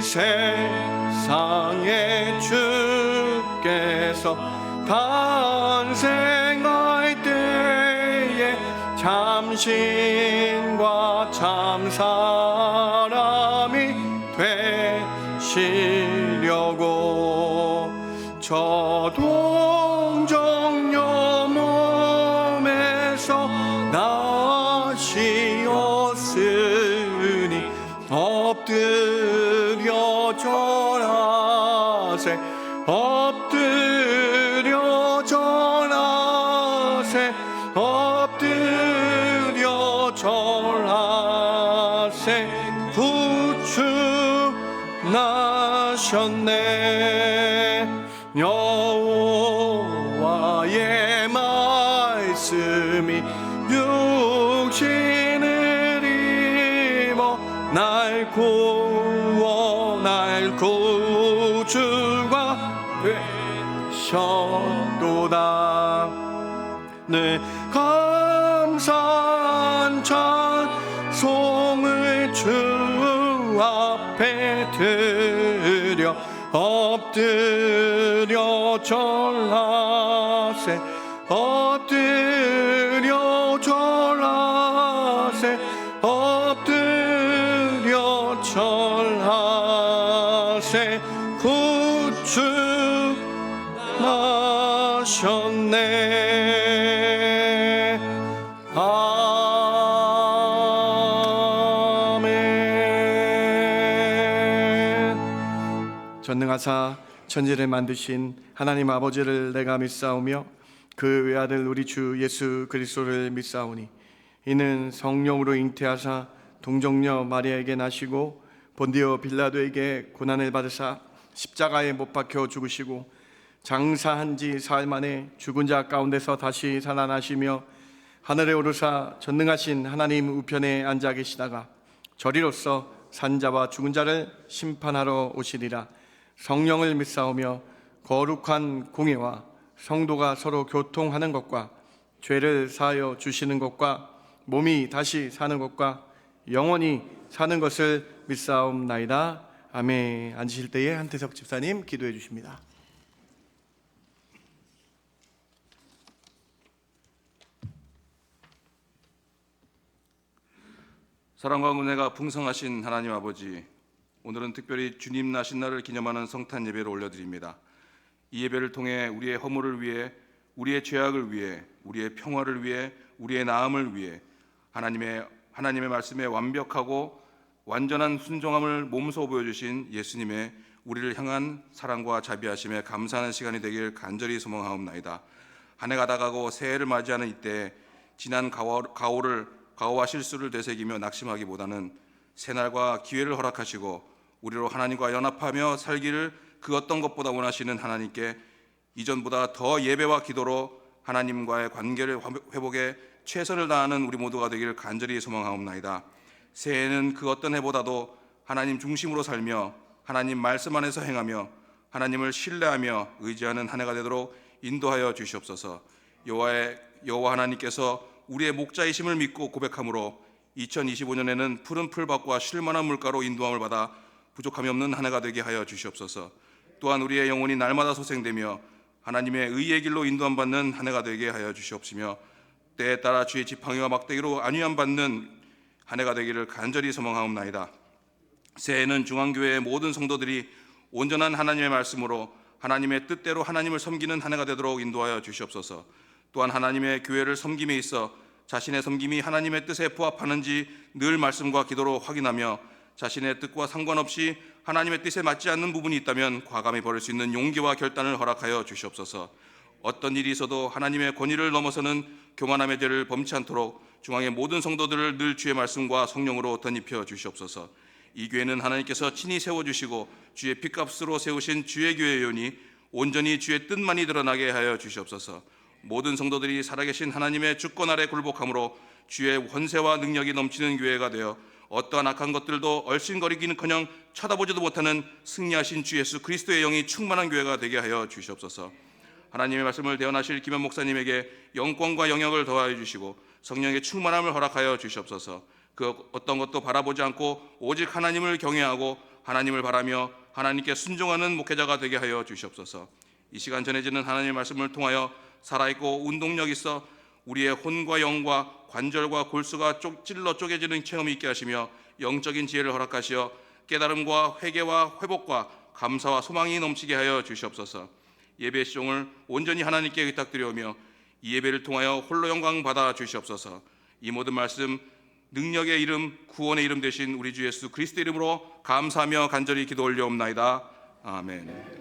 세상에 주께서 탄생할 때에 참신과 참사람이 되시려고 저 동정녀 몸에서 나시었으니 엎드려 절하세 엎드려 절하세 엎드려 절하세 구주나셨네 여호와의 말씀이 육신을 입어 날 구원할 구주가 되셨도다. 네, 감사한 찬송을 주 앞에 드려 엎드려 절하세 엎드려 절하세 엎드려 절하세 구주 나셨네. 아멘. 전능하사 천지를 만드신 하나님 아버지를 내가 믿사오며 그 외아들 우리 주 예수 그리스도를 믿사오니 이는 성령으로 잉태하사 동정녀 마리아에게 나시고 본디오 빌라도에게 고난을 받으사 십자가에 못 박혀 죽으시고 장사한 지 사흘 만에 죽은 자 가운데서 다시 살아나시며 하늘에 오르사 전능하신 하나님 우편에 앉아 계시다가 저리로서 산자와 죽은 자를 심판하러 오시리라. 성령을 믿사오며 거룩한 공예와 성도가 서로 교통하는 것과 죄를 사하여 주시는 것과 몸이 다시 사는 것과 영원히 사는 것을 믿사옵나이다. 아멘. 앉으실 때에 한태석 집사님 기도해 주십니다. 사랑과 은혜가 풍성하신 하나님 아버지, 오늘은 특별히 주님 나신 날을 기념하는 성탄 예배를 올려드립니다. 이 예배를 통해 우리의 허물을 위해, 우리의 죄악을 위해, 우리의 평화를 위해, 우리의 나음을 위해 하나님의 말씀에 완벽하고 완전한 순종함을 몸소 보여주신 예수님의 우리를 향한 사랑과 자비하심에 감사하는 시간이 되길 간절히 소망하옵나이다. 한 해가 다가고 새해를 맞이하는 이때 지난 가오와 실수를 되새기며 낙심하기보다는 새날과 기회를 허락하시고 우리로 하나님과 연합하며 살기를 그 어떤 것보다 원하시는 하나님께 이전보다 더 예배와 기도로 하나님과의 관계를 회복에 최선을 다하는 우리 모두가 되기를 간절히 소망하옵나이다. 새해에는 그 어떤 해보다도 하나님 중심으로 살며 하나님 말씀 안에서 행하며 하나님을 신뢰하며 의지하는 한 해가 되도록 인도하여 주시옵소서. 여호와 하나님께서 우리의 목자이심을 믿고 고백함으로 2025년에는 푸른 풀밭과 쉴만한 물가로 인도함을 받아 부족함이 없는 한 해가 되게 하여 주시옵소서. 또한 우리의 영혼이 날마다 소생되며 하나님의 의의 길로 인도함 받는 한 해가 되게 하여 주시옵시며 때에 따라 주의 지팡이와 막대기로 안위함 받는 한 해가 되기를 간절히 소망하옵나이다. 새해에는 중앙교회의 모든 성도들이 온전한 하나님의 말씀으로 하나님의 뜻대로 하나님을 섬기는 한 해가 되도록 인도하여 주시옵소서. 또한 하나님의 교회를 섬김에 있어 자신의 섬김이 하나님의 뜻에 부합하는지 늘 말씀과 기도로 확인하며 자신의 뜻과 상관없이 하나님의 뜻에 맞지 않는 부분이 있다면 과감히 버릴 수 있는 용기와 결단을 허락하여 주시옵소서. 어떤 일이 있어도 하나님의 권위를 넘어서는 교만함의 죄를 범치 않도록 중앙의 모든 성도들을 늘 주의 말씀과 성령으로 덧입혀 주시옵소서. 이 교회는 하나님께서 친히 세워주시고 주의 핏값으로 세우신 주의 교회이오니 온전히 주의 뜻만이 드러나게 하여 주시옵소서. 모든 성도들이 살아계신 하나님의 주권 아래 굴복함으로 주의 권세와 능력이 넘치는 교회가 되어 어떠한 악한 것들도 얼씬거리기는커녕 쳐다보지도 못하는 승리하신 주 예수 그리스도의 영이 충만한 교회가 되게 하여 주시옵소서. 하나님의 말씀을 대언하실 김현 목사님에게 영권과 영역을 더하여 주시고 성령의 충만함을 허락하여 주시옵소서. 그 어떤 것도 바라보지 않고 오직 하나님을 경외하고 하나님을 바라며 하나님께 순종하는 목회자가 되게 하여 주시옵소서. 이 시간 전해지는 하나님의 말씀을 통하여 살아있고 운동력 있어 우리의 혼과 영과 관절과 골수가 찔러 쪼개지는 체험이 있게 하시며 영적인 지혜를 허락하시어 깨달음과 회개와 회복과 감사와 소망이 넘치게 하여 주시옵소서. 예배 시종을 온전히 하나님께 의탁드려오며 이 예배를 통하여 홀로 영광 받아 주시옵소서. 이 모든 말씀 능력의 이름, 구원의 이름 되신 우리 주 예수 그리스도 이름으로 감사하며 간절히 기도 올려옵나이다. 아멘.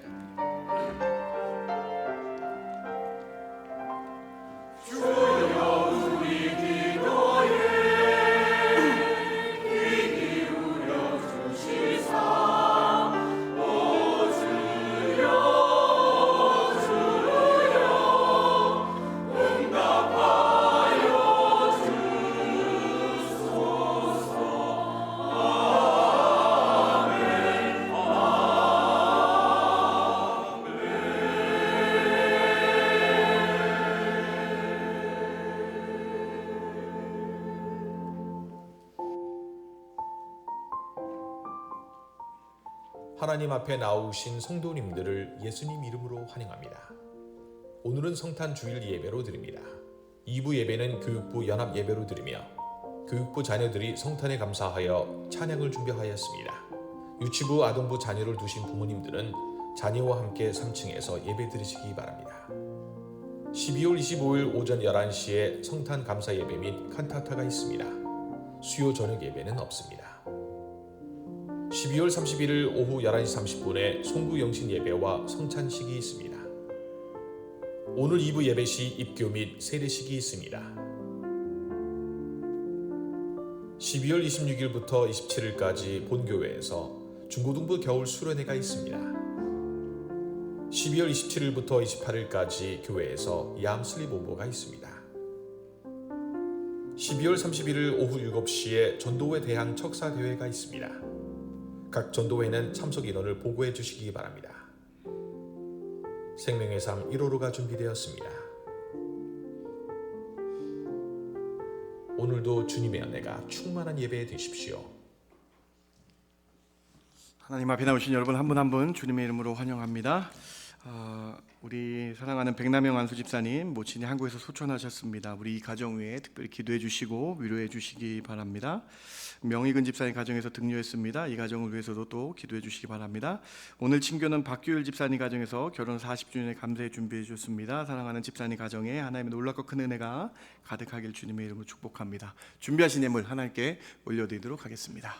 하나님 앞에 나오신 성도님들을 예수님 이름으로 환영합니다. 오늘은 성탄 주일 예배로 드립니다. 2부 예배는 교육부 연합 예배로 드리며 교육부 자녀들이 성탄에 감사하여 찬양을 준비하였습니다. 유치부 아동부 자녀를 두신 부모님들은 자녀와 함께 3층에서 예배 드리시기 바랍니다. 12월 25일 오전 11시에 성탄 감사 예배 및 칸타타가 있습니다. 수요 저녁 예배는 없습니다. 12월 31일 오후 11시 30분에 송구 영신 예배와 성찬식이 있습니다. 오늘 2부 예배 시 입교 및 세례식이 있습니다. 12월 26일부터 27일까지 본교회에서 중고등부 겨울 수련회가 있습니다. 12월 27일부터 28일까지 교회에서 얌 슬립 오버가 있습니다. 12월 31일 오후 7시에 전도회 대항 척사 대회가 있습니다. 각 전도회는 참석 인원을 보고해 주시기 바랍니다. 생명의 삶 1호로가 준비되었습니다. 오늘도 주님의 은혜가 충만한 예배 되십시오. 하나님 앞에 나오신 여러분 한 분 한 분 주님의 이름으로 환영합니다. 우리 사랑하는 백남영 안수 집사님 모친이 한국에서 소천하셨습니다. 우리 이 가정 위에 특별히 기도해 주시고 위로해 주시기 바랍니다. 명희근 집사님 가정에서 등료했습니다. 이 가정을 위해서도 또 기도해 주시기 바랍니다. 오늘 친교는 박규일 집사님 가정에서 결혼 40주년의 감사에 준비해 주셨습니다. 사랑하는 집사님 가정에 하나님의 놀랍고 큰 은혜가 가득하길 주님의 이름으로 축복합니다. 준비하신 예물 하나님께 올려드리도록 하겠습니다.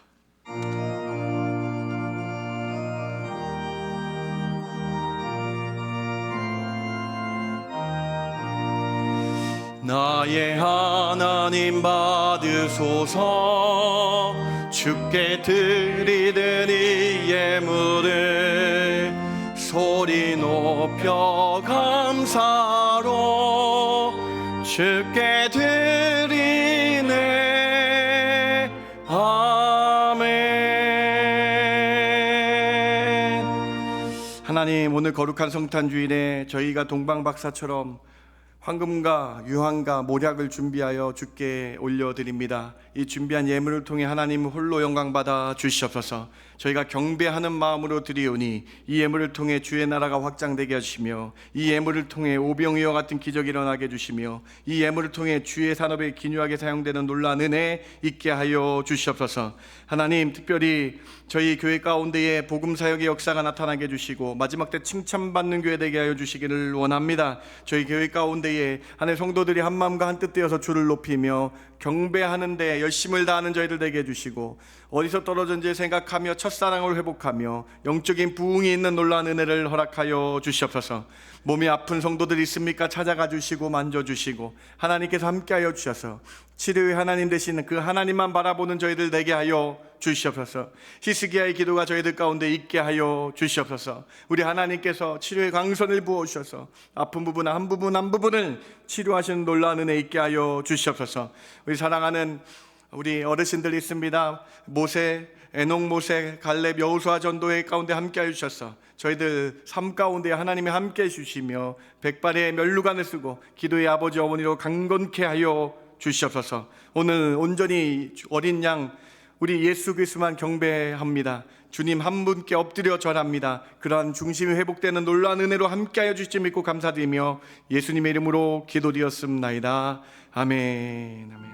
나의 하나님 받으소서. 주께 드리는 이 예물을 소리 높여 감사로 주께 드리네. 아멘. 하나님, 오늘 거룩한 성탄 주일에 저희가 동방박사처럼 황금과 유황과 모략을 준비하여 주께 올려드립니다. 이 준비한 예물을 통해 하나님 홀로 영광 받아 주시옵소서. 저희가 경배하는 마음으로 드리오니 이 예물을 통해 주의 나라가 확장되게 하시며 이 예물을 통해 오병이와 같은 기적이 일어나게 해주시며 이 예물을 통해 주의 산업에 기묘하게 사용되는 놀라운 은혜 있게 하여 주시옵소서. 하나님, 특별히 저희 교회 가운데에 복음 사역의 역사가 나타나게 해주시고 마지막 때 칭찬받는 교회 되게 하여 주시기를 원합니다. 저희 교회 가운데에 하나님 성도들이 한 마음과 한 뜻 되어서 주를 높이며 경배하는 데 열심을 다하는 저희들 되게 해주시고 어디서 떨어졌는지 생각하며 첫사랑을 회복하며 영적인 부흥이 있는 놀라운 은혜를 허락하여 주시옵소서. 몸이 아픈 성도들 있습니까? 찾아가 주시고 만져주시고 하나님께서 함께하여 주셔서 치료의 하나님 되시는 그 하나님만 바라보는 저희들 되게 하여 주시옵소서. 히스기야의 기도가 저희들 가운데 있게 하여 주시옵소서. 우리 하나님께서 치료의 강선을 부어주셔서 아픈 부분 한 부분을 치료하시는 놀라운 은혜 있게 하여 주시옵소서. 우리 사랑하는 우리 어르신들 있습니다. 모세, 에녹, 모세, 갈렙, 여호수아 전도회 가운데 함께하여 주셔서 저희들 삶 가운데 하나님이 함께해 주시며 백발의 면류관을 쓰고 기도의 아버지 어머니로 강건케 하여 주시옵소서. 오늘 온전히 어린 양 우리 예수 그리스도만 경배합니다. 주님 한 분께 엎드려 절합니다. 그러한 중심이 회복되는 놀라운 은혜로 함께하여 주실 믿고 감사드리며 예수님의 이름으로 기도드렸습나이다. 아멘. 아멘.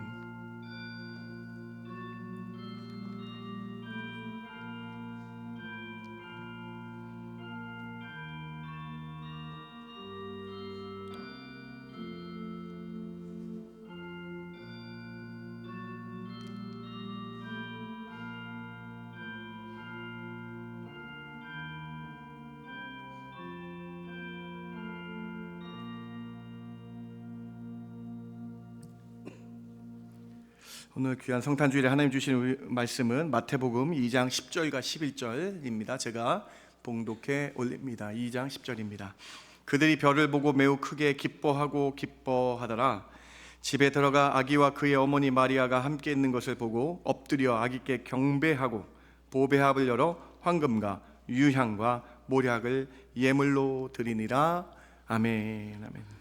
오늘 귀한 성탄주일에 하나님 주신 말씀은 마태복음 2장 10절과 11절입니다. 제가 봉독해 올립니다. 2장 10절입니다. 그들이 별을 보고 매우 크게 기뻐하고 기뻐하더라. 집에 들어가 아기와 그의 어머니 마리아가 함께 있는 것을 보고 엎드려 아기께 경배하고 보배합을 열어 황금과 유향과 모략을 예물로 드리니라. 아멘. 아멘.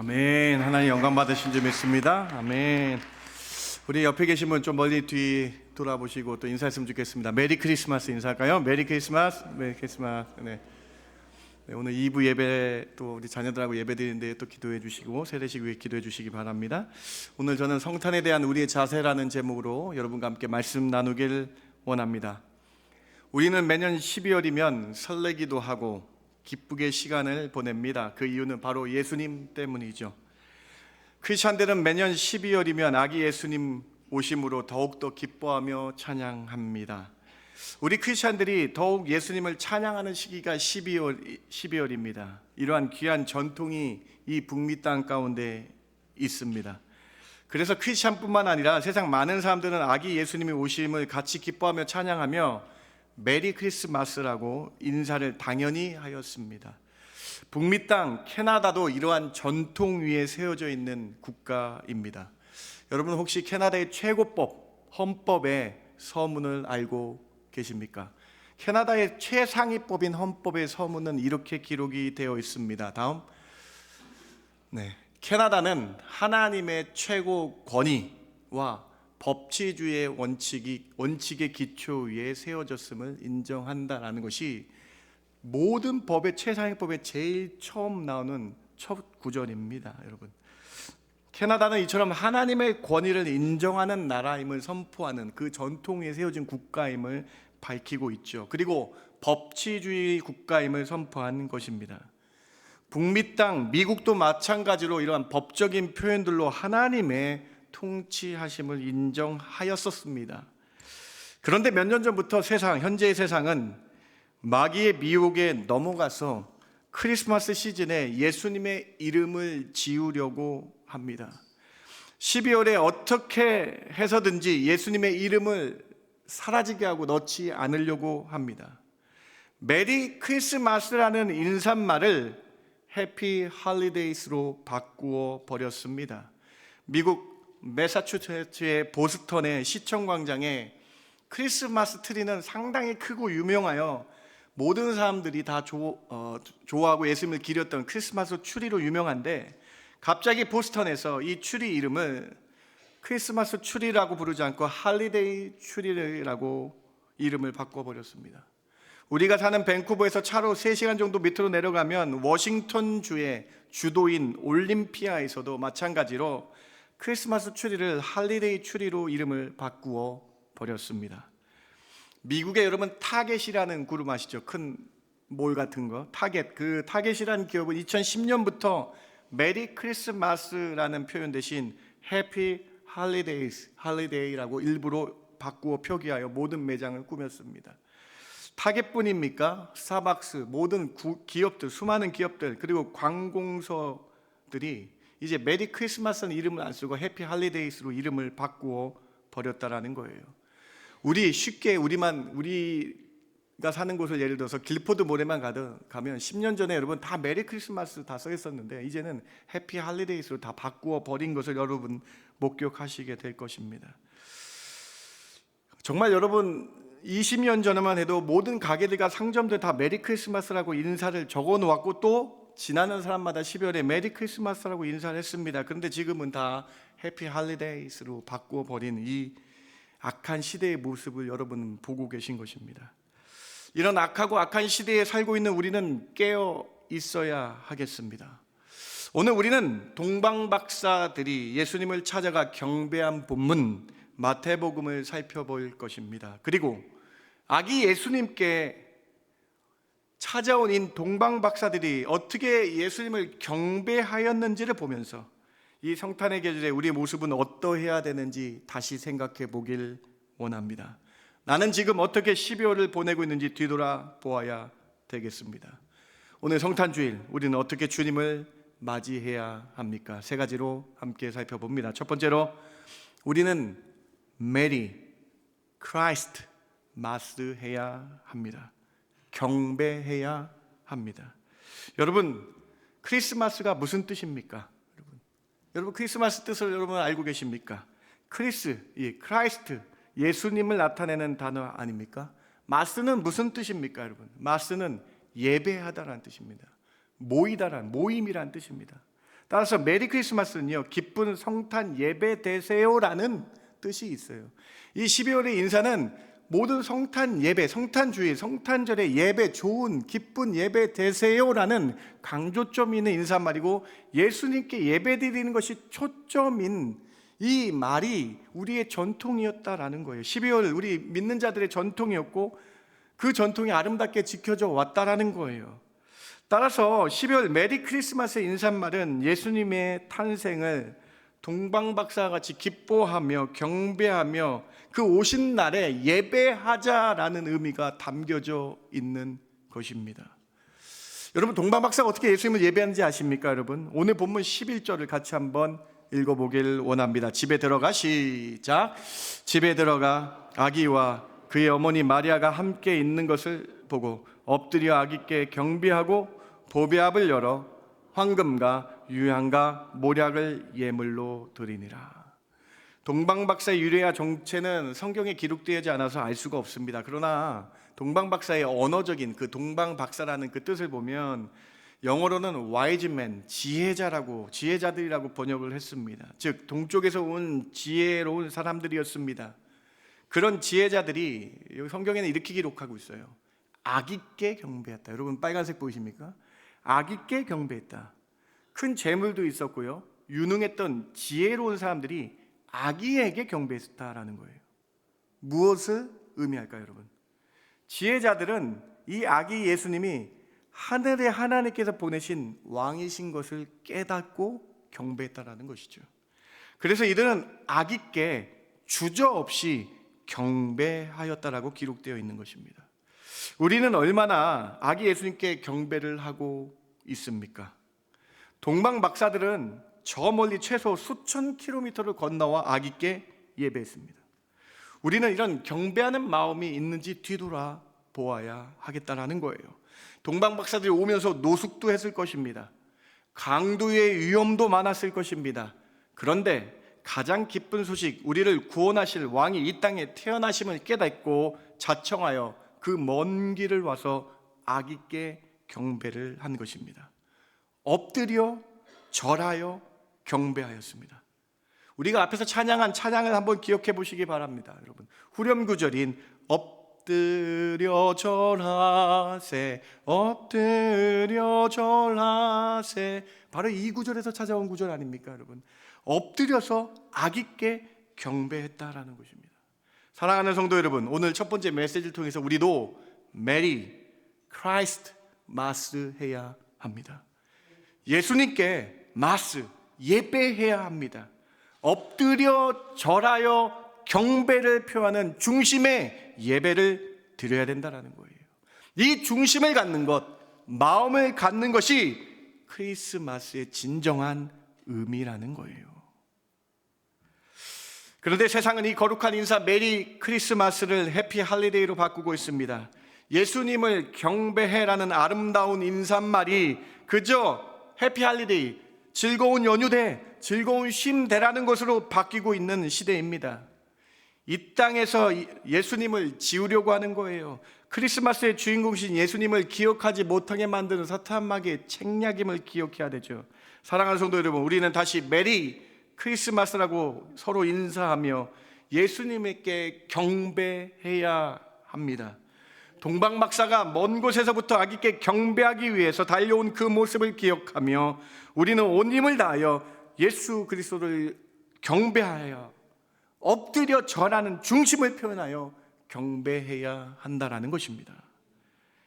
아멘. 하나님 영광 받으신 줄 믿습니다. 아멘. 우리 옆에 계신 분 좀 멀리 뒤 돌아보시고 또 인사했으면 좋겠습니다. 메리 크리스마스 인사할까요? 메리 크리스마스. 메리 크리스마스. 네. 네, 오늘 2부 예배 또 우리 자녀들하고 예배 드리는데 또 기도해 주시고 세례식 위해 기도해 주시기 바랍니다. 오늘 저는 성탄에 대한 우리의 자세라는 제목으로 여러분과 함께 말씀 나누길 원합니다. 우리는 매년 12월이면 설레기도 하고 기쁘게 시간을 보냅니다. 그 이유는 바로 예수님 때문이죠. 크리스천들은 매년 12월이면 아기 예수님 오심으로 더욱더 기뻐하며 찬양합니다. 우리 크리스천들이 더욱 예수님을 찬양하는 시기가 12월입니다. 이러한 귀한 전통이 이 북미 땅 가운데 있습니다. 그래서 크리스천뿐만 아니라 세상 많은 사람들은 아기 예수님의 오심을 같이 기뻐하며 찬양하며 메리 크리스마스라고 인사를 당연히 하였습니다. 북미 땅 캐나다도 이러한 전통 위에 세워져 있는 국가입니다. 여러분 혹시 캐나다의 최고법, 헌법의 서문을 알고 계십니까? 캐나다의 최상위법인 헌법의 서문은 이렇게 기록이 되어 있습니다. 다음. 캐나다는 하나님의 최고 권위와 법치주의의 원칙의 기초 위에 세워졌음을 인정한다라는 것이 모든 법의 최상위법에 제일 처음 나오는 첫 구절입니다. 여러분, 캐나다는 이처럼 하나님의 권위를 인정하는 나라임을 선포하는 그 전통 위에 세워진 국가임을 밝히고 있죠. 그리고 법치주의 국가임을 선포한 것입니다. 북미 땅 미국도 마찬가지로 이러한 법적인 표현들로 하나님의 통치하심을 인정하였었습니다. 그런데 몇 년 전부터 현재의 세상은 마귀의 미혹에 넘어가서 크리스마스 시즌에 예수님의 이름을 지우려고 합니다. 12월에 어떻게 해서든지 예수님의 이름을 사라지게 하고 넣지 않으려고 합니다. 메리 크리스마스라는 인사말을 해피 할리데이스로 바꾸어 버렸습니다. 미국 매사추세츠의 보스턴의 시청 광장에 크리스마스 트리는 상당히 크고 유명하여 모든 사람들이 다 좋아하고 예수님을 기렸던 크리스마스 추리로 유명한데, 갑자기 보스턴에서 이 추리 이름을 크리스마스 추리라고 부르지 않고 할리데이 추리라고 이름을 바꿔버렸습니다. 우리가 사는 밴쿠버에서 차로 3시간 정도 밑으로 내려가면 워싱턴주의 주도인 올림피아에서도 마찬가지로 크리스마스 추리를 할리데이 추리로 이름을 바꾸어 버렸습니다. 미국의 여러분 타겟이라는 그룹 아시죠? 큰 몰 같은 거 타겟. 그 타겟이라는 기업은 2010년부터 메리 크리스마스라는 표현 대신 해피 할리데이라고 일부러 바꾸어 표기하여 모든 매장을 꾸몄습니다. 타겟뿐입니까? 스타벅스, 모든 기업들, 수많은 기업들, 그리고 관공서들이 이제 메리 크리스마스는 이름을 안 쓰고 해피 할리데이스로 이름을 바꾸어 버렸다라는 거예요. 우리가 사는 곳을 예를 들어서 길포드 모래만 가면 10년 전에 여러분 다 메리 크리스마스 다 써 있었는데 이제는 해피 할리데이스로 다 바꾸어 버린 것을 여러분 목격하시게 될 것입니다. 정말 여러분 20년 전에만 해도 모든 가게들과 상점들 다 메리 크리스마스라고 인사를 적어 놓았고 또 지나는 사람마다 12월에 메리 크리스마스라고 인사를 했습니다. 그런데 지금은 다 해피 할리데이스로 바꾸어 버린 이 악한 시대의 모습을 여러분은 보고 계신 것입니다. 이런 악한 시대에 살고 있는 우리는 깨어 있어야 하겠습니다. 오늘 우리는 동방박사들이 예수님을 찾아가 경배한 본문 마태복음을 살펴볼 것입니다. 그리고 아기 예수님께 찾아온 이 동방박사들이 어떻게 예수님을 경배하였는지를 보면서 이 성탄의 계절에 우리의 모습은 어떠해야 되는지 다시 생각해 보길 원합니다. 나는 지금 어떻게 12월을 보내고 있는지 뒤돌아보아야 되겠습니다. 오늘 성탄주일 우리는 어떻게 주님을 맞이해야 합니까? 3가지로 함께 살펴봅니다. 첫 번째로 우리는 메리 크라이스트 마스해야 합니다. 경배해야 합니다. 여러분 크리스마스가 무슨 뜻입니까? 여러분 크리스마스 뜻을 여러분 알고 계십니까? 크라이스트 예수님을 나타내는 단어 아닙니까? 마스는 무슨 뜻입니까? 여러분 마스는 예배하다라는 뜻입니다. 모임이라는 뜻입니다. 따라서 메리 크리스마스는요 기쁜 성탄 예배 되세요라는 뜻이 있어요. 이 12월의 인사는 모든 성탄 예배, 성탄주일, 성탄절의 예배, 좋은 기쁜 예배 되세요라는 강조점이 있는 인사말이고 예수님께 예배드리는 것이 초점인 이 말이 우리의 전통이었다라는 거예요. 12월 우리 믿는 자들의 전통이었고 그 전통이 아름답게 지켜져 왔다라는 거예요. 따라서 12월 메리 크리스마스의 인사말은 예수님의 탄생을 동방박사와 같이 기뻐하며 경배하며 그 오신 날에 예배하자라는 의미가 담겨져 있는 것입니다. 여러분 동방박사가 어떻게 예수님을 예배하는지 아십니까? 여러분 오늘 본문 11절을 같이 한번 읽어보길 원합니다. 집에 들어가 시작. 집에 들어가 아기와 그의 어머니 마리아가 함께 있는 것을 보고 엎드려 아기께 경배하고 보배압을 열어 황금과 유향과 모략을 예물로 드리니라. 동방박사의 유래와 정체는 성경에 기록되지 않아서 알 수가 없습니다. 그러나 동방박사의 언어적인 그 동방박사라는 그 뜻을 보면 영어로는 wise men, 지혜자들이라고 번역을 했습니다. 즉 동쪽에서 온 지혜로운 사람들이었습니다. 그런 지혜자들이 여기 성경에는 이렇게 기록하고 있어요. 아기께 경배했다. 여러분 빨간색 보이십니까? 아기께 경배했다. 큰 재물도 있었고요, 유능했던 지혜로운 사람들이 아기에게 경배했다라는 거예요. 무엇을 의미할까요, 여러분? 지혜자들은 이 아기 예수님이 하늘의 하나님께서 보내신 왕이신 것을 깨닫고 경배했다라는 것이죠. 그래서 이들은 아기께 주저없이 경배하였다라고 기록되어 있는 것입니다. 우리는 얼마나 아기 예수님께 경배를 하고 있습니까? 동방 박사들은 저 멀리 최소 수천 킬로미터를 건너와 아기께 예배했습니다. 우리는 이런 경배하는 마음이 있는지 뒤돌아 보아야 하겠다라는 거예요. 동방 박사들이 오면서 노숙도 했을 것입니다. 강도의 위험도 많았을 것입니다. 그런데 가장 기쁜 소식, 우리를 구원하실 왕이 이 땅에 태어나심을 깨닫고 자청하여 그 먼 길을 와서 아기께 경배를 한 것입니다. 엎드려 절하여 경배하였습니다. 우리가 앞에서 찬양한 찬양을 한번 기억해 보시기 바랍니다. 여러분, 후렴 구절인 엎드려 절하세, 엎드려 절하세, 바로 이 구절에서 찾아온 구절 아닙니까, 여러분? 엎드려서 아기께 경배했다라는 것입니다. 사랑하는 성도 여러분, 오늘 첫 번째 메시지를 통해서 우리도 메리 크라이스트 마스 해야 합니다. 예수님께 마스, 예배해야 합니다. 엎드려 절하여 경배를 표하는 중심의 예배를 드려야 된다는 거예요. 이 중심을 갖는 것, 마음을 갖는 것이 크리스마스의 진정한 의미라는 거예요. 그런데 세상은 이 거룩한 인사 메리 크리스마스를 해피 할리데이로 바꾸고 있습니다. 예수님을 경배해라는 아름다운 인사말이 그저 해피 할리데이, 즐거운 연휴대, 즐거운 쉼대라는 것으로 바뀌고 있는 시대입니다. 이 땅에서 예수님을 지우려고 하는 거예요. 크리스마스의 주인공이신 예수님을 기억하지 못하게 만드는 사탄마귀의 책략임을 기억해야 되죠. 사랑하는 성도 여러분, 우리는 다시 메리 크리스마스라고 서로 인사하며 예수님께 경배해야 합니다. 동방박사가 먼 곳에서부터 아기께 경배하기 위해서 달려온 그 모습을 기억하며 우리는 온 힘을 다하여 예수 그리스도를 경배하여 엎드려 절하는 중심을 표현하여 경배해야 한다라는 것입니다.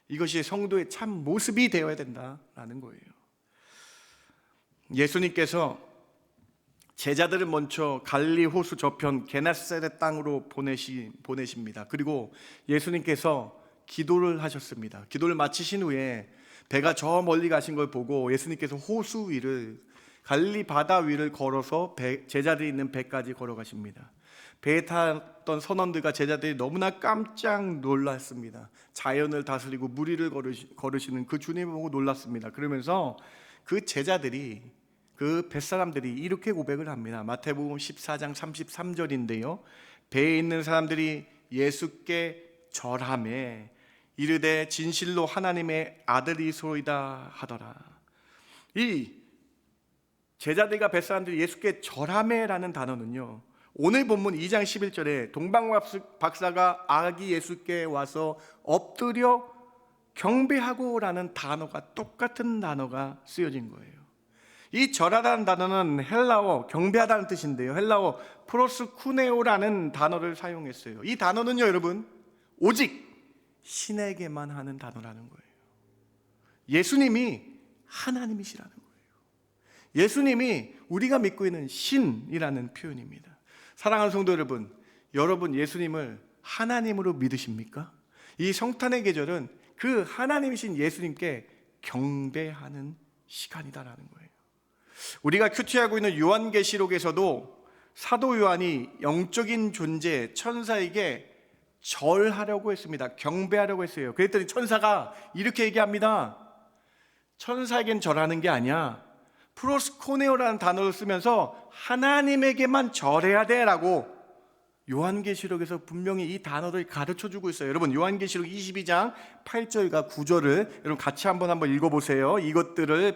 이것이 성도의 참 모습이 되어야 된다라는 거예요. 예수님께서 제자들을 먼저 갈릴리 호수 저편 게네사렛 땅으로 보내십니다. 그리고 예수님께서 기도를 하셨습니다. 기도를 마치신 후에 배가 저 멀리 가신 걸 보고 예수님께서 호수 위를, 갈릴리 바다 위를 걸어서 제자들이 있는 배까지 걸어가십니다. 배에 탔던 선원들과 제자들이 너무나 깜짝 놀랐습니다. 자연을 다스리고 무리를 걸으시는 그 주님을 보고 놀랐습니다. 그러면서 그 제자들이, 그 뱃사람들이 이렇게 고백을 합니다. 마태복음 14장 33절인데요. 배에 있는 사람들이 예수께 절하매 이르되 진실로 하나님의 아들이소이다 하더라. 이 제자들과 뱃사람들이 예수께 절하매라는 단어는요, 오늘 본문 2장 11절에 동방박사가 아기 예수께 와서 엎드려 경배하고라는 단어가 똑같은 단어가 쓰여진 거예요. 이 절하다는 단어는 헬라어 경배하다는 뜻인데요, 헬라어 프로스쿠네오라는 단어를 사용했어요. 이 단어는요, 여러분, 오직 신에게만 하는 단어라는 거예요. 예수님이 하나님이시라는 거예요. 예수님이 우리가 믿고 있는 신이라는 표현입니다. 사랑하는 성도 여러분, 여러분 예수님을 하나님으로 믿으십니까? 이 성탄의 계절은 그 하나님이신 예수님께 경배하는 시간이다라는 거예요. 우리가 큐티하고 있는 요한계시록에서도 사도 요한이 영적인 존재 천사에게 절하려고 했습니다. 경배하려고 했어요. 그랬더니 천사가 이렇게 얘기합니다. 천사에겐 절하는 게 아니야. 프로스코네오라는 단어를 쓰면서 하나님에게만 절해야 돼라고 요한계시록에서 분명히 이 단어를 가르쳐주고 있어요. 여러분, 요한계시록 22장 8절과 9절을 여러분 같이 한번 읽어보세요. 이것들을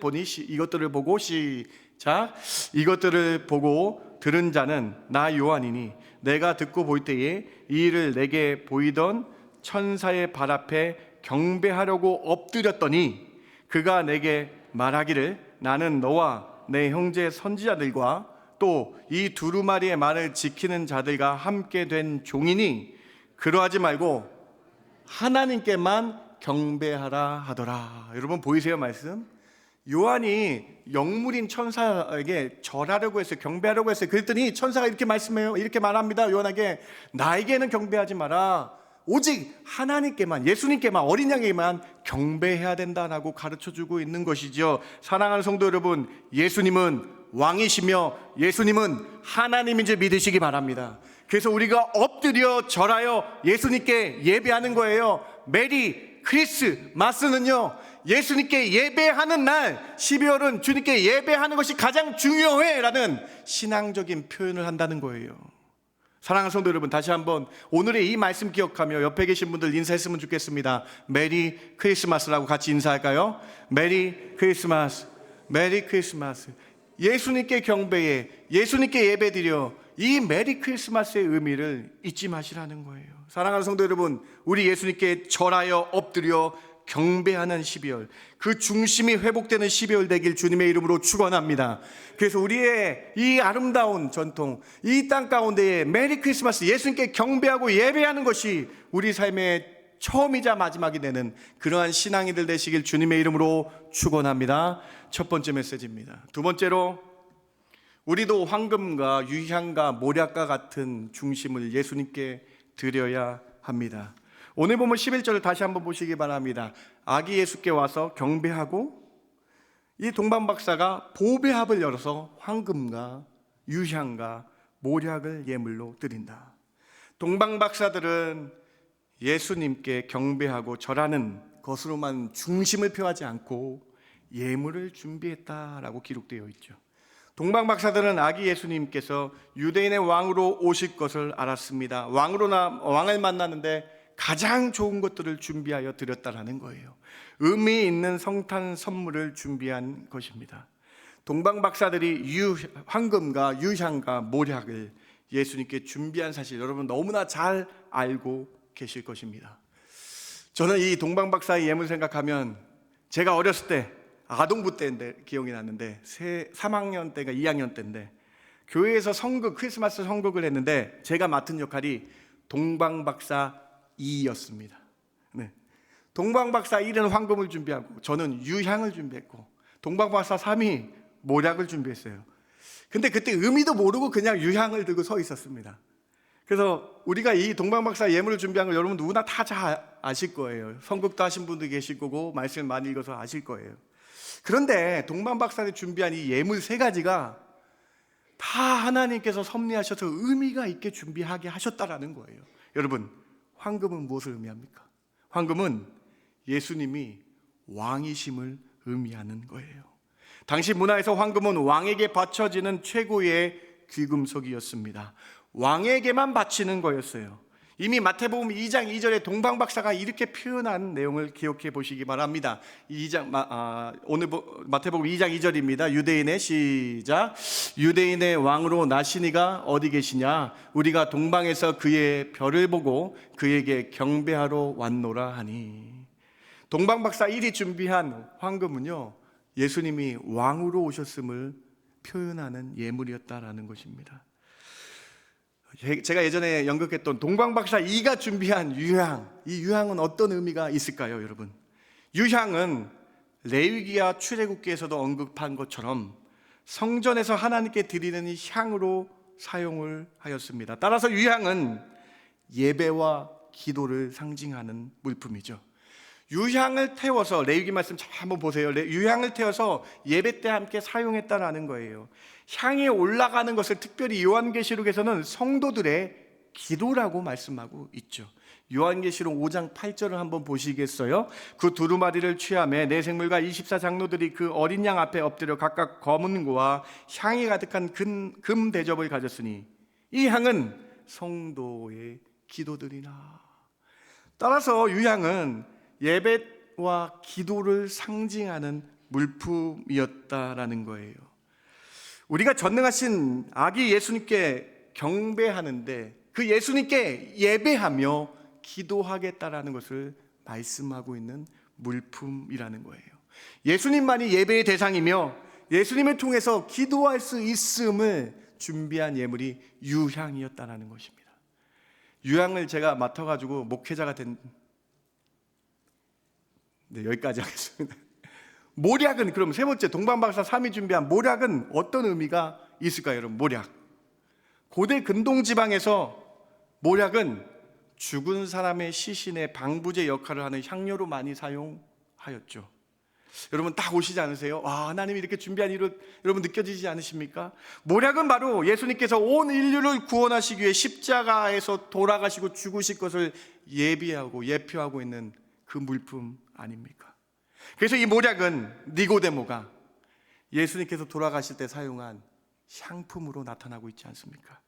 보고 시작. 이것들을 보고 들은 자는 나 요한이니 내가 듣고 볼 때에 이 일을 내게 보이던 천사의 발 앞에 경배하려고 엎드렸더니 그가 내게 말하기를 나는 너와 내 형제 선지자들과 또 이 두루마리의 말을 지키는 자들과 함께 된 종이니 그러하지 말고 하나님께만 경배하라 하더라. 여러분 보이세요 말씀? 요한이 영물인 천사에게 절하려고 했어요. 경배하려고 했어요. 그랬더니 천사가 이렇게 말씀해요. 이렇게 말합니다. 요한에게 나에게는 경배하지 마라. 오직 하나님께만, 예수님께만, 어린 양에게만 경배해야 된다라고 가르쳐주고 있는 것이죠. 사랑하는 성도 여러분, 예수님은 왕이시며 예수님은 하나님인 줄 믿으시기 바랍니다. 그래서 우리가 엎드려 절하여 예수님께 예배하는 거예요. 메리 크리스마스는요, 예수님께 예배하는 날, 12월은 주님께 예배하는 것이 가장 중요해 라는 신앙적인 표현을 한다는 거예요. 사랑하는 성도 여러분, 다시 한번 오늘의 이 말씀 기억하며 옆에 계신 분들 인사했으면 좋겠습니다. 메리 크리스마스라고 같이 인사할까요? 메리 크리스마스, 메리 크리스마스. 예수님께 경배해, 예수님께 예배드려, 이 메리 크리스마스의 의미를 잊지 마시라는 거예요. 사랑하는 성도 여러분, 우리 예수님께 절하여 엎드려 경배하는 12월, 그 중심이 회복되는 12월 되길 주님의 이름으로 축원합니다. 그래서 우리의 이 아름다운 전통, 이 땅 가운데에 메리 크리스마스, 예수님께 경배하고 예배하는 것이 우리 삶의 처음이자 마지막이 되는 그러한 신앙이들 되시길 주님의 이름으로 축원합니다. 첫 번째 메시지입니다. 두 번째로, 우리도 황금과 유향과 모략과 같은 중심을 예수님께 드려야 합니다. 오늘 보면 11절을 다시 한번 보시기 바랍니다. 아기 예수께 와서 경배하고 이 동방박사가 보배합을 열어서 황금과 유향과 모략을 예물로 드린다. 동방박사들은 예수님께 경배하고 절하는 것으로만 중심을 표하지 않고 예물을 준비했다라고 기록되어 있죠. 동방박사들은 아기 예수님께서 유대인의 왕으로 오실 것을 알았습니다. 왕을 만나는데 가장 좋은 것들을 준비하여 드렸다라는 거예요. 의미 있는 성탄 선물을 준비한 것입니다. 동방박사들이 황금과 유향과 모략을 예수님께 준비한 사실 여러분 너무나 잘 알고 계실 것입니다. 저는 이 동방박사의 예물 생각하면 제가 어렸을 때 아동부 때인데 기억이 났는데 3학년 때가 2학년 때인데 교회에서 크리스마스 성극을 했는데 제가 맡은 역할이 동방박사 2였습니다. 네. 동방박사 1은 황금을 준비하고 저는 유향을 준비했고 동방박사 3이 모략을 준비했어요. 근데 그때 의미도 모르고 그냥 유향을 들고 서 있었습니다. 그래서 우리가 이 동방박사 예물을 준비한 걸 여러분 누구나 다 잘 아실 거예요. 성극도 하신 분도 계실 거고 말씀을 많이 읽어서 아실 거예요. 그런데 동방박사들이 준비한 이 예물 3가지가 다 하나님께서 섭리하셔서 의미가 있게 준비하게 하셨다라는 거예요. 여러분, 황금은 무엇을 의미합니까? 황금은 예수님이 왕이심을 의미하는 거예요. 당시 문화에서 황금은 왕에게 바쳐지는 최고의 귀금속이었습니다. 왕에게만 바치는 거였어요. 이미 마태복음 2장 2절에 동방박사가 이렇게 표현한 내용을 기억해 보시기 바랍니다. 오늘 마태복음 2장 2절입니다. 유대인의 시작. 유대인의 왕으로 나시니가 어디 계시냐? 우리가 동방에서 그의 별을 보고 그에게 경배하러 왔노라 하니. 동방박사 1이 준비한 황금은요, 예수님이 왕으로 오셨음을 표현하는 예물이었다라는 것입니다. 제가 예전에 연극했던 동방박사 2가 준비한 유향, 이 유향은 어떤 의미가 있을까요, 여러분? 유향은 레위기와 출애굽기에서도 언급한 것처럼 성전에서 하나님께 드리는 이 향으로 사용을 하였습니다. 따라서 유향은 예배와 기도를 상징하는 물품이죠. 유향을 태워서, 레위기 말씀 잘 한번 보세요. 유향을 태워서 예배 때 함께 사용했다라는 거예요. 향이 올라가는 것을 특별히 요한계시록에서는 성도들의 기도라고 말씀하고 있죠. 요한계시록 5장 8절을 한번 보시겠어요? 그 두루마리를 취하며 내 생물과 24장로들이 그 어린 양 앞에 엎드려 각각 검은고와 향이 가득한 금 대접을 가졌으니 이 향은 성도의 기도들이나. 따라서 유향은 예배와 기도를 상징하는 물품이었다라는 거예요. 우리가 전능하신 아기 예수님께 경배하는데 그 예수님께 예배하며 기도하겠다라는 것을 말씀하고 있는 물품이라는 거예요. 예수님만이 예배의 대상이며 예수님을 통해서 기도할 수 있음을 준비한 예물이 유향이었다라는 것입니다. 유향을 제가 맡아가지고 목회자가 된 여기까지 하겠습니다. 모략은 그럼 세 번째 동방박사 3이 준비한 모략은 어떤 의미가 있을까요, 여러분? 모략. 고대 근동 지방에서 모략은 죽은 사람의 시신의 방부제 역할을 하는 향료로 많이 사용하였죠. 여러분 딱 오시지 않으세요? 하나님이 이렇게 준비한 일을 여러분 느껴지지 않으십니까? 모략은 바로 예수님께서 온 인류를 구원하시기 위해 십자가에서 돌아가시고 죽으실 것을 예표하고 있는 그 물품 아닙니까? 그래서 이 모략은 니고데모가 예수님께서 돌아가실 때 사용한 향품으로 나타나고 있지 않습니까?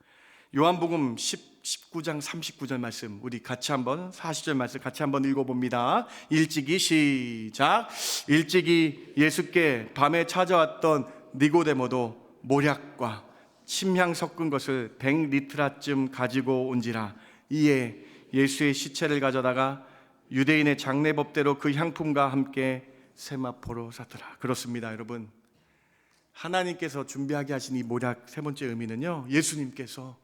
요한복음 19장 39절 말씀 우리 같이 한번 40절 말씀 같이 한번 읽어봅니다. 일찍이 시작. 일찍이 예수께 밤에 찾아왔던 니고데모도 모략과 침향 섞은 것을 100리트라쯤 가지고 온지라. 이에 예수의 시체를 가져다가 유대인의 장례법대로 그 향품과 함께 세마포로 쌌더라. 그렇습니다, 여러분. 하나님께서 준비하게 하신 이 모략 세 번째 의미는요, 예수님께서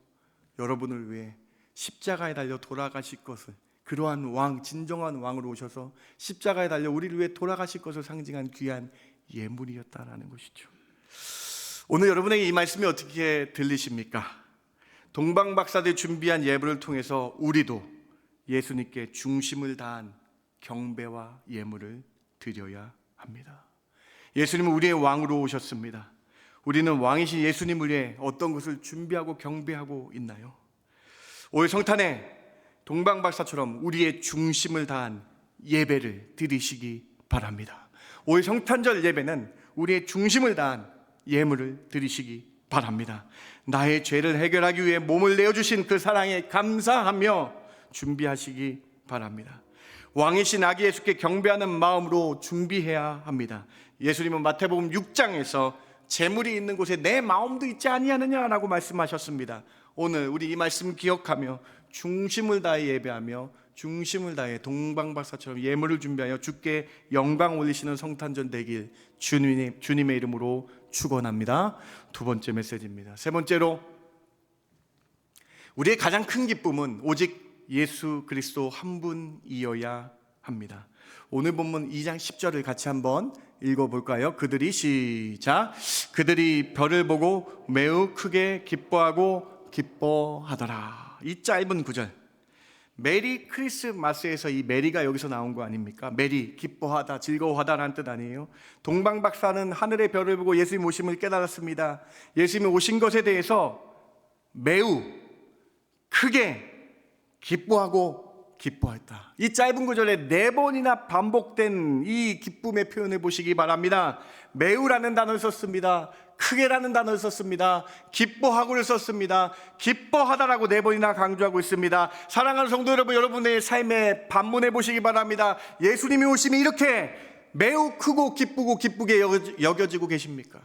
여러분을 위해 십자가에 달려 돌아가실 것을, 그러한 왕, 진정한 왕으로 오셔서 십자가에 달려 우리를 위해 돌아가실 것을 상징한 귀한 예물이었다라는 것이죠. 오늘 여러분에게 이 말씀이 어떻게 들리십니까? 동방박사들이 준비한 예물을 통해서 우리도 예수님께 중심을 다한 경배와 예물을 드려야 합니다. 예수님은 우리의 왕으로 오셨습니다. 우리는 왕이신 예수님을 위해 어떤 것을 준비하고 경배하고 있나요? 올 성탄에 동방박사처럼 우리의 중심을 다한 예배를 드리시기 바랍니다. 올 성탄절 예배는 우리의 중심을 다한 예물을 드리시기 바랍니다. 나의 죄를 해결하기 위해 몸을 내어주신 그 사랑에 감사하며 준비하시기 바랍니다. 왕이신 아기 예수께 경배하는 마음으로 준비해야 합니다. 예수님은 마태복음 6장에서 재물이 있는 곳에 내 마음도 있지 아니하느냐라고 말씀하셨습니다. 오늘 우리 이 말씀 기억하며 중심을 다해 예배하며 중심을 다해 동방박사처럼 예물을 준비하여 주께 영광 올리시는 성탄절 되길 주님의 이름으로 축원합니다. 두 번째 메시지입니다. 세 번째로, 우리의 가장 큰 기쁨은 오직 예수 그리스도 한 분이어야 합니다. 오늘 본문 2장 10절을 같이 한번 읽어볼까요? 그들이 시작. 그들이 별을 보고 매우 크게 기뻐하고 기뻐하더라. 이 짧은 구절, 메리 크리스마스에서 이 메리가 여기서 나온 거 아닙니까? 메리, 기뻐하다, 즐거워하다라는 뜻 아니에요? 동방박사는 하늘의 별을 보고 예수님 오심을 깨달았습니다. 예수님이 오신 것에 대해서 매우 크게 기뻐하고 기뻐했다. 이 짧은 구절에 4번이나 반복된 이 기쁨의 표현을 보시기 바랍니다. 매우라는 단어를 썼습니다. 크게라는 단어를 썼습니다. 기뻐하고를 썼습니다. 기뻐하다라고 4번이나 강조하고 있습니다. 사랑하는 성도 여러분, 여러분의 삶에 반문해 보시기 바랍니다. 예수님이 오심이 이렇게 매우 크고 기쁘고 기쁘게 여겨지고 계십니까?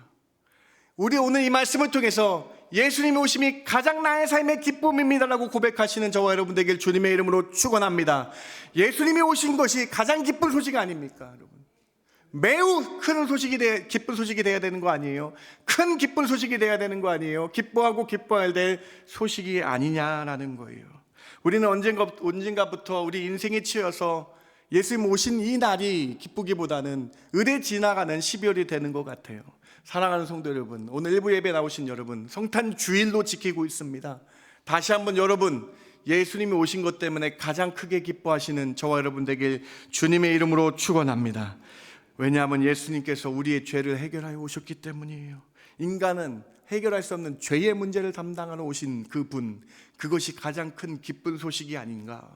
우리 오늘 이 말씀을 통해서 예수님이 오심이 가장 나의 삶의 기쁨입니다라고 고백하시는 저와 여러분 되길 주님의 이름으로 축원합니다. 예수님이 오신 것이 가장 기쁜 소식 아닙니까, 여러분? 매우 큰 소식이 기쁜 소식이 돼야 되는 거 아니에요? 큰 기쁜 소식이 돼야 되는 거 아니에요? 기뻐하고 기뻐해야 될 소식이 아니냐라는 거예요. 우리는 언젠가부터 우리 인생에 치여서 예수님 오신 이 날이 기쁘기보다는 의례 지나가는 12월이 되는 것 같아요. 사랑하는 성도 여러분, 오늘 일부 예배 나오신 여러분, 성탄 주일로 지키고 있습니다. 다시 한번 여러분, 예수님이 오신 것 때문에 가장 크게 기뻐하시는 저와 여러분 되길 주님의 이름으로 축원합니다. 왜냐하면 예수님께서 우리의 죄를 해결하여 오셨기 때문이에요. 인간은 해결할 수 없는 죄의 문제를 담당하러 오신 그분, 그것이 가장 큰 기쁜 소식이 아닌가.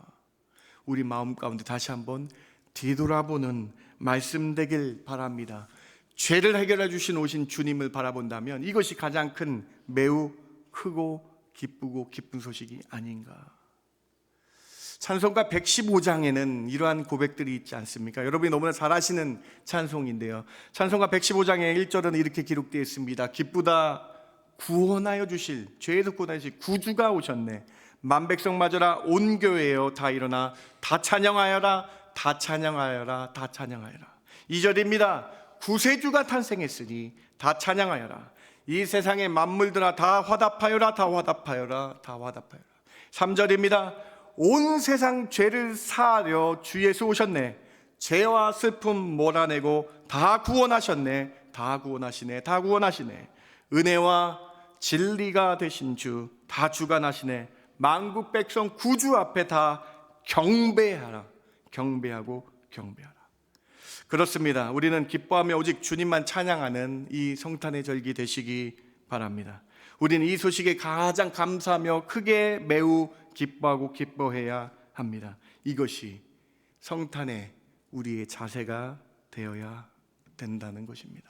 우리 마음 가운데 다시 한번 뒤돌아보는 말씀 되길 바랍니다. 죄를 해결해 주신 오신 주님을 바라본다면 이것이 가장 큰 매우 크고 기쁘고 기쁜 소식이 아닌가. 찬송가 115장에는 이러한 고백들이 있지 않습니까? 여러분이 너무나 잘 아시는 찬송인데요, 찬송가 115장의 1절은 이렇게 기록되어 있습니다. 기쁘다 구원하여 주실, 죄에서 구원하여 주실 구주가 오셨네. 만백성 맞으라 온 교회여 다 일어나 다 찬양하여라, 다 찬양하여라, 다 찬양하여라. 2절입니다. 구세주가 탄생했으니 다 찬양하여라. 이 세상의 만물들아 다 화답하여라, 다 화답하여라, 다 화답하여라. 3절입니다. 온 세상 죄를 사하려 주 예수 오셨네. 죄와 슬픔 몰아내고 다 구원하셨네. 다 구원하시네. 다 구원하시네. 은혜와 진리가 되신 주, 다 주관하시네. 만국 백성 구주 앞에 다 경배하라. 경배하고 경배하라. 그렇습니다. 우리는 기뻐하며 오직 주님만 찬양하는 이 성탄의 절기 되시기 바랍니다. 우리는 이 소식에 가장 감사하며 크게 매우 기뻐하고 기뻐해야 합니다. 이것이 성탄의 우리의 자세가 되어야 된다는 것입니다.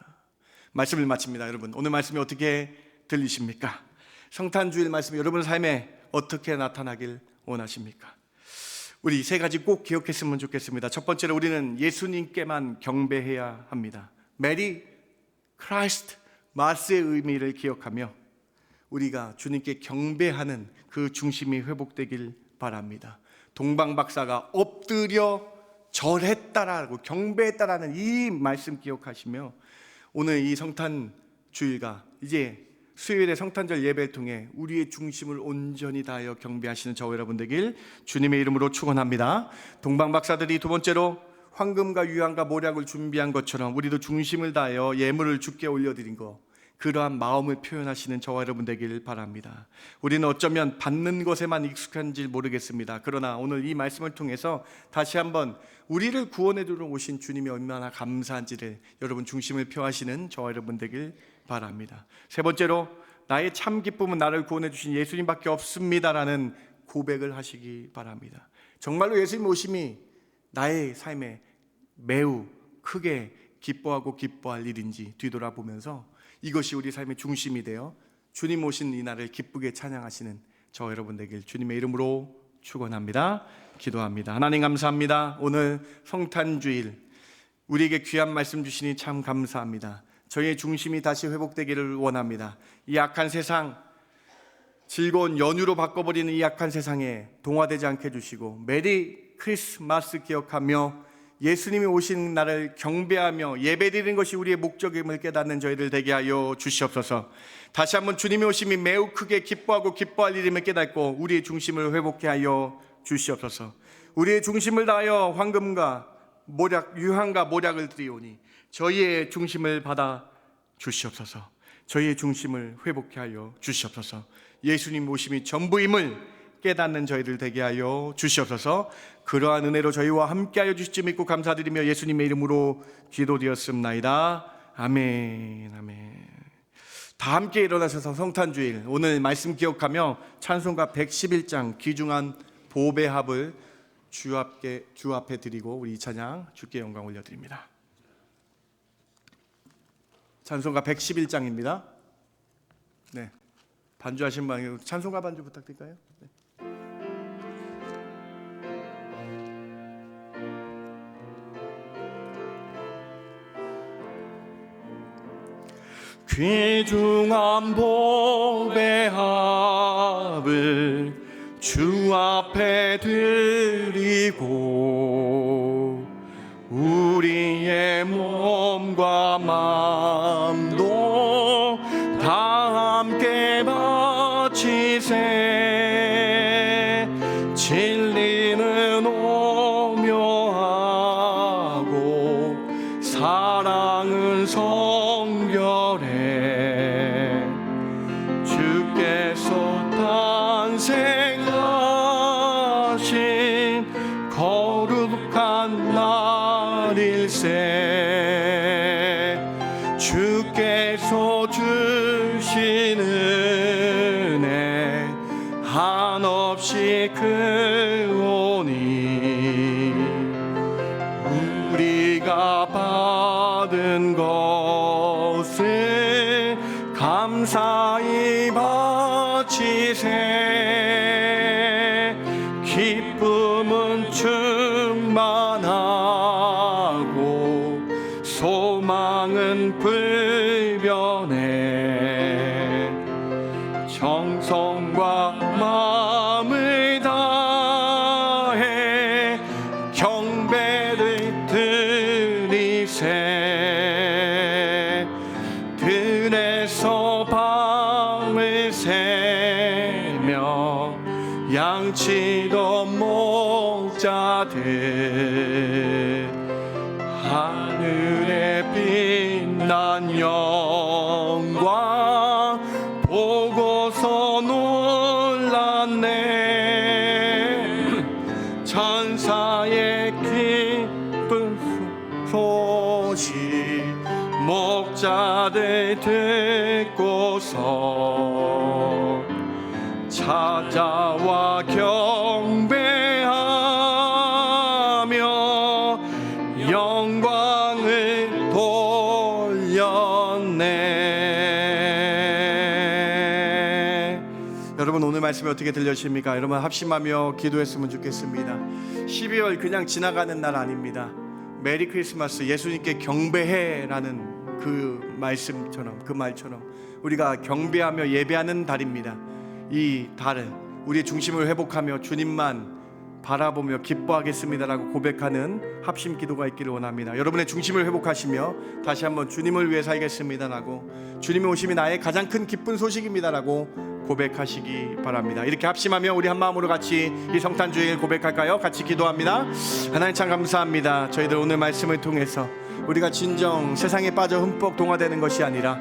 말씀을 마칩니다. 여러분, 오늘 말씀이 어떻게 들리십니까? 성탄주일 말씀이 여러분 삶에 어떻게 나타나길 원하십니까? 우리 세 가지 꼭 기억했으면 좋겠습니다. 첫 번째로 우리는 예수님께만 경배해야 합니다. 메리 크라이스트 마스의 의미를 기억하며 우리가 주님께 경배하는 그 중심이 회복되길 바랍니다. 동방박사가 엎드려 절했다라고 경배했다라는 이 말씀 기억하시며 오늘 이 성탄 주일과 이제 수요일의 성탄절 예배를 통해 우리의 중심을 온전히 다하여 경배하시는 저와 여러분 되길 주님의 이름으로 축원합니다. 동방박사들이 두 번째로 황금과 유황과 모략을 준비한 것처럼 우리도 중심을 다하여 예물을 주께 올려드린 것, 그러한 마음을 표현하시는 저와 여러분 되길 바랍니다. 우리는 어쩌면 받는 것에만 익숙한지 모르겠습니다. 그러나 오늘 이 말씀을 통해서 다시 한번 우리를 구원해 주러 오신 주님이 얼마나 감사한지를 여러분 중심을 표하시는 저와 여러분 되길 바랍니다. 세 번째로 나의 참 기쁨은 나를 구원해 주신 예수님밖에 없습니다라는 고백을 하시기 바랍니다. 정말로 예수님 오심이 나의 삶에 매우 크게 기뻐하고 기뻐할 일인지 뒤돌아보면서 이것이 우리 삶의 중심이 되어 주님 오신 이 날을 기쁘게 찬양하시는 저 여러분 되길 주님의 이름으로 축원합니다. 기도합니다. 하나님 감사합니다. 오늘 성탄주일 우리에게 귀한 말씀 주시니 참 감사합니다. 저희의 중심이 다시 회복되기를 원합니다. 이 악한 세상, 즐거운 연휴로 바꿔버리는 이 악한 세상에 동화되지 않게 해주시고 메리 크리스마스 기억하며 예수님이 오신 날을 경배하며 예배드리는 것이 우리의 목적임을 깨닫는 저희들 되게 하여 주시옵소서. 다시 한번 주님이 오심이 매우 크게 기뻐하고 기뻐할 일임을 깨닫고 우리의 중심을 회복해 하여 주시옵소서. 우리의 중심을 다하여 황금과 모략, 유황과 모략을 드리오니 저희의 중심을 받아 주시옵소서. 저희의 중심을 회복해 하여 주시옵소서. 예수님 오심이 전부임을 깨닫는 저희들 되게 하여 주시옵소서. 그러한 은혜로 저희와 함께 하여 주실 줄 믿고 감사드리며 예수님의 이름으로 기도드렸습나이다. 아멘. 아멘. 다 함께 일어나셔서 성탄주일 오늘 말씀 기억하며 찬송가 111장 귀중한 보배합을 주 앞에 드리고 우리 이 찬양 주께 영광 올려드립니다. 찬송가 111장입니다. 네, 반주하신 분 찬송가 반주 부탁드릴까요? 네. 귀중한 보배합을 주 앞에 드리고 우리의 몸과 마음도 다 함께 바치세. 진리는 오묘하고 사랑은 성결해. 주께서 탄생하신 거룩한 날일세. 주께서 주신 은혜 한없이 크오니 우리가 받은 것을 감사히 바치세. 기쁨은 충만하고 소망은 불변해. 정성과 마음을 다해 경배를 드리세. 들에서 밤을 새며 양치던 목자들 하늘에 빛난 영광 보고서 놀랐네. 천사의 기쁜 소식 목자들 듣고서 찾아와 경배하며 영광을 돌렸네. 여러분 오늘 말씀이 어떻게 들려십니까? 여러분 합심하며 기도했으면 좋겠습니다. 12월 그냥 지나가는 날 아닙니다. 메리 크리스마스, 예수님께 경배해라는 그 말씀처럼, 그 말처럼 우리가 경배하며 예배하는 달입니다. 이 달을 우리의 중심을 회복하며 주님만 바라보며 기뻐하겠습니다라고 고백하는 합심 기도가 있기를 원합니다. 여러분의 중심을 회복하시며 다시 한번 주님을 위해 살겠습니다라고, 주님의 오심이 나의 가장 큰 기쁜 소식입니다라고 고백하시기 바랍니다. 이렇게 합심하며 우리 한 마음으로 같이 이 성탄주일 고백할까요? 같이 기도합니다. 하나님 참 감사합니다. 저희들 오늘 말씀을 통해서 우리가 진정 세상에 빠져 흠뻑 동화되는 것이 아니라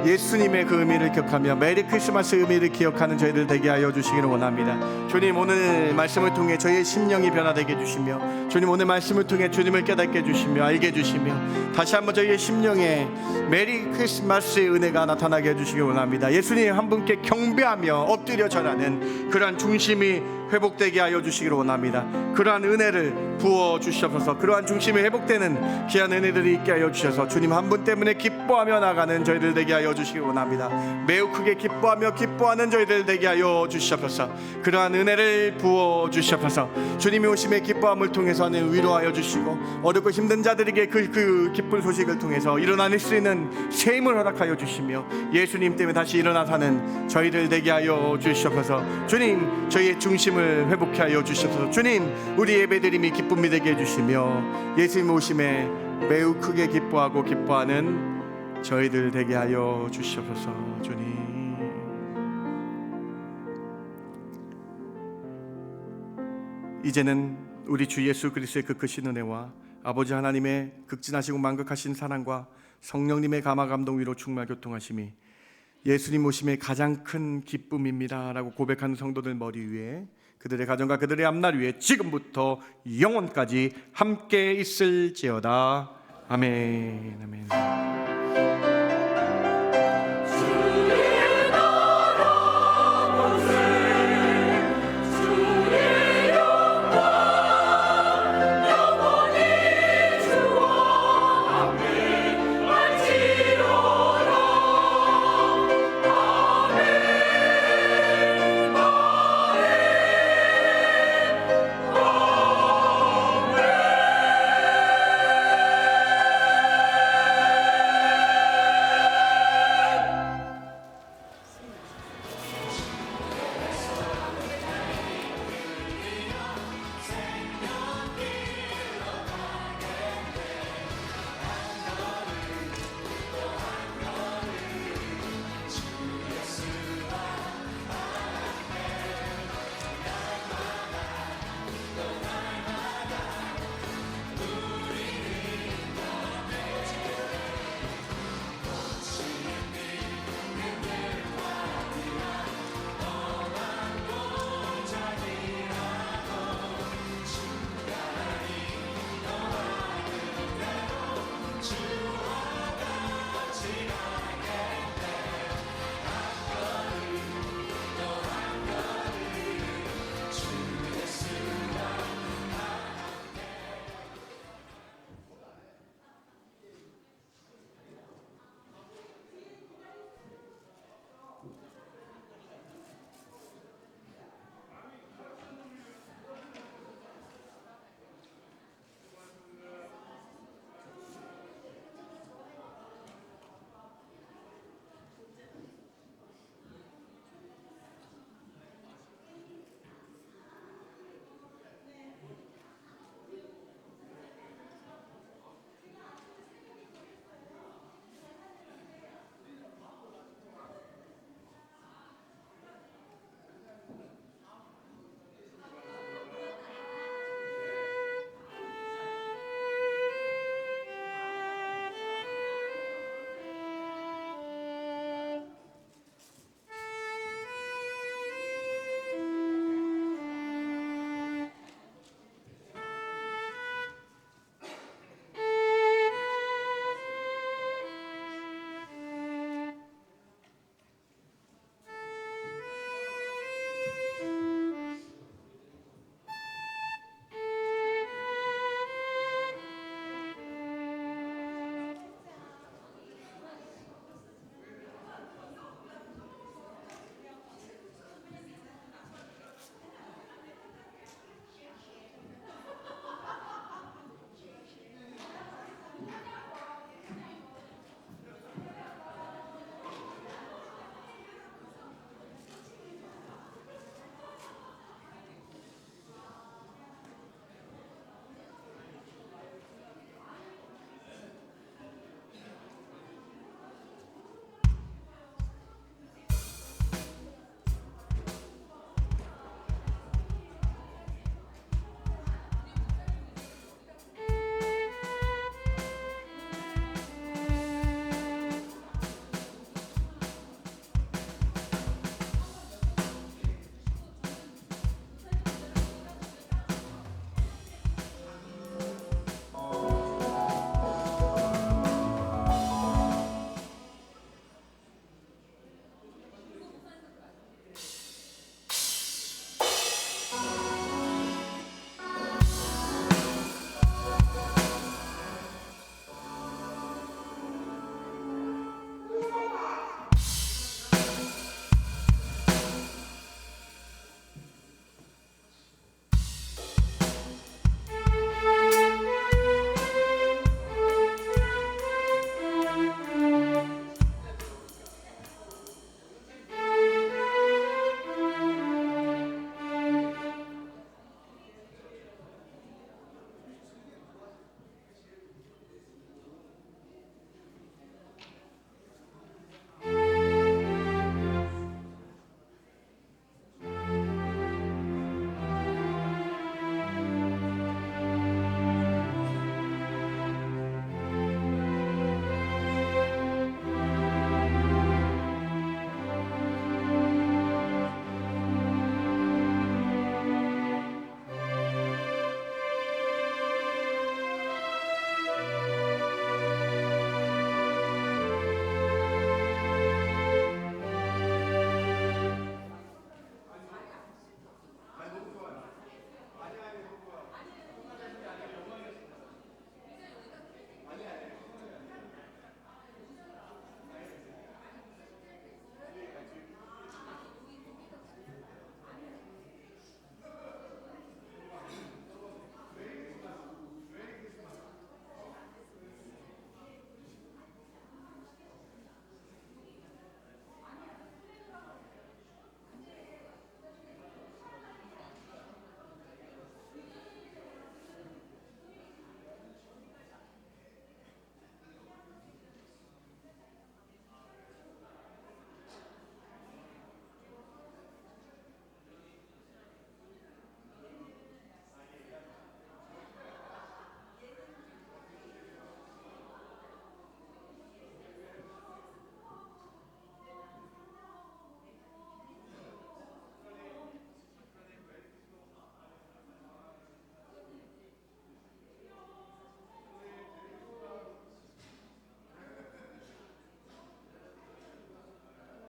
예수님의 그 의미를 기억하며 메리 크리스마스 의미를 기억하는 저희들 되게 하여 주시기를 원합니다. 주님 오늘 말씀을 통해 저희의 심령이 변화되게 해주시며, 주님 오늘 말씀을 통해 주님을 깨닫게 해주시며 알게 해주시며 다시 한번 저희의 심령에 메리 크리스마스의 은혜가 나타나게 해주시기 원합니다. 예수님 한 분께 경배하며 엎드려 절하는 그러한 중심이 회복되게 하여 주시기를 원합니다. 그러한 은혜를 부어 주셔서 그러한 중심이 회복되는 귀한 은혜들이 있게 하여 주셔서 주님 한 분 때문에 기뻐하며 나가는 저희들 되게 하여 주시기 원합니다. 매우 크게 기뻐하며 기뻐하는 저희들 되게 하여 주시옵소서. 그러한 은혜를 부어 주시옵소서. 주님이 오심의 기뻐함을 통해서는 위로하여 주시고 어렵고 힘든 자들에게 그 기쁜 소식을 통해서 일어날 수 있는 새 힘을 허락하여 주시며 예수님 때문에 다시 일어나 사는 저희들 되게 하여 주시옵소서. 주님 저희의 중심을 회복해 하여 주시옵소서. 주님 우리 예배드림이 기쁨이 되게 해주시며 예수님 오심에 매우 크게 기뻐하고 기뻐하는 저희들 되게 하여 주시옵소서. 주님 이제는 우리 주 예수 그리스도의 그 크신 은혜와 아버지 하나님의 극진하시고 만극하신 사랑과 성령님의 감화 감동 위로 충만 교통하심이 예수님 오심의 가장 큰 기쁨입니다 라고 고백하는 성도들 머리 위에, 그들의 가정과 그들의 앞날 위에 지금부터 영원까지 함께 있을지어다. 아멘. 아멘.